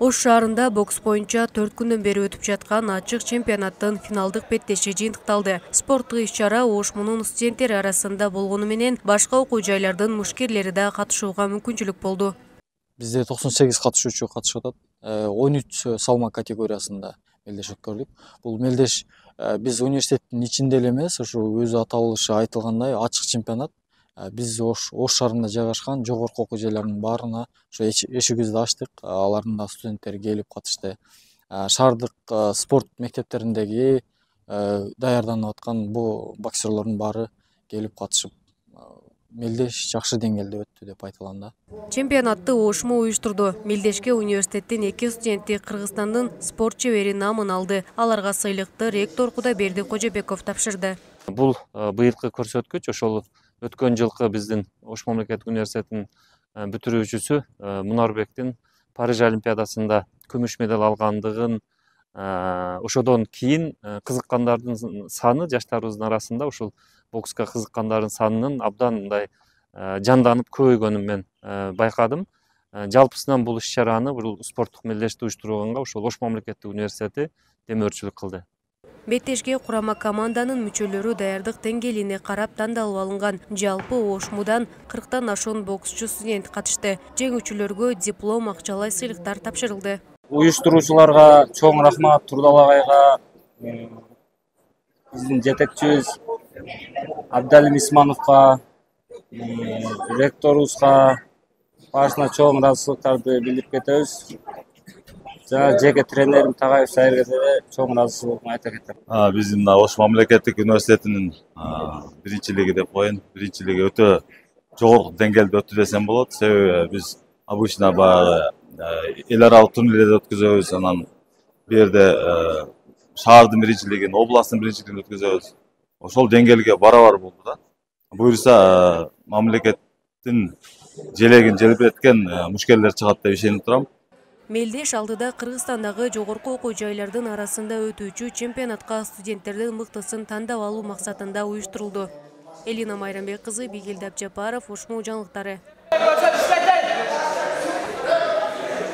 Ош шаарында бокс боюнча 4 күндөн бери өтүп жаткан ачык чемпионаттын финалдык беттеши жыйынтыкталды. Спорттук иш-чара Ошмунун студенттери арасында болгону менен башка окуу жайлардын мушкерлери да катышууга мүмкүнчүлүк болду. Бизде 98 катышуучу катышып атат. 13 салмак категориясында мелдеш өткөрдүк. Бул мелдеш биз университеттин ичинде эле эмес, ушу өзү аталышы айтылгандай ачык чемпионат. Биз Ош шаарында жайгашкан жогорку окуу жайлардын баарына ошо эшигибизди ачтык. Алардын да студенттери келип катышты. Шаардык спорт мектептериндеги даярданып аткан бул боксерлордун баары келип катышып, мелдеш жакшы деңгээлде өттү деп айтылган. Чемпионатты Ошму уюштурду. Мелдешке университеттин 2 студенти Кыргызстандын спорт чебери намын алды. Аларга сыйлыкты ректор Кудайберди Кожобеков тапшырды. Бул быйылкы көрсөткүч ошол өткөн жылкы биздин Ош мамлекеттик университетинин бүтүрүүчүсү Мунарбектин Париж олимпиадасында күмүш медаль алгандыгын, ошодон кийин кызыккандардын саны жаштарыбыздын арасында ушул бокска кызыккандардын санынын абдан мындай жанданып көбөйгөнүн мен байкадым. Жалпысынан бул иш-чараны, бул спорттук мелдешти уюштурганга ушул Ош мамлекеттик университети демөөрчүлүк кылды. Беттешке курама команданын мүчөлөрү даярдык деңгээлине карап тандалып алынган. Жалпы Ошмудан 40тан ашуун боксчу студент катышты. Жеңүүчүлөргө диплом, акчалай сыйлыктар тапшырылды. Уюштуруучуларга чоң рахмат, Турдал агайга, биздин жетекчибиз Абдалим Исмановго, ректорубузга башына чоң ыраазычылыктарды билдирип кетебиз. Жана жеке тренерим Тагаев Сайырге деле чоң ыраазычылыгымды айта кетем. Биздин Ош мамлекеттик университетинин биринчилиги деп коеюн. Биринчилиги өтө жогорку деңгээлде өттү десем болот. Себеби биз обычно баягы эл аралык турнирлерди өткөзөбүз, анан бу жерде шаардын биринчилигин, областтын биринчилигин өткөзөбүз. Ошол деңгээлге барабар болду да. Буюрса мамлекеттин желегин желбиреткен мушкерлер чыгат деп ишенип турам. Мелдеш алдыда Кыргызстандагы жогорку окуу жайлардын арасында өтүүчү чемпионатка студенттердин мыктысын тандап алуу максатында уюштурулду. Элина Майрамбек кызы, Бигелди Абжапаров, Ошму жаңылыктары.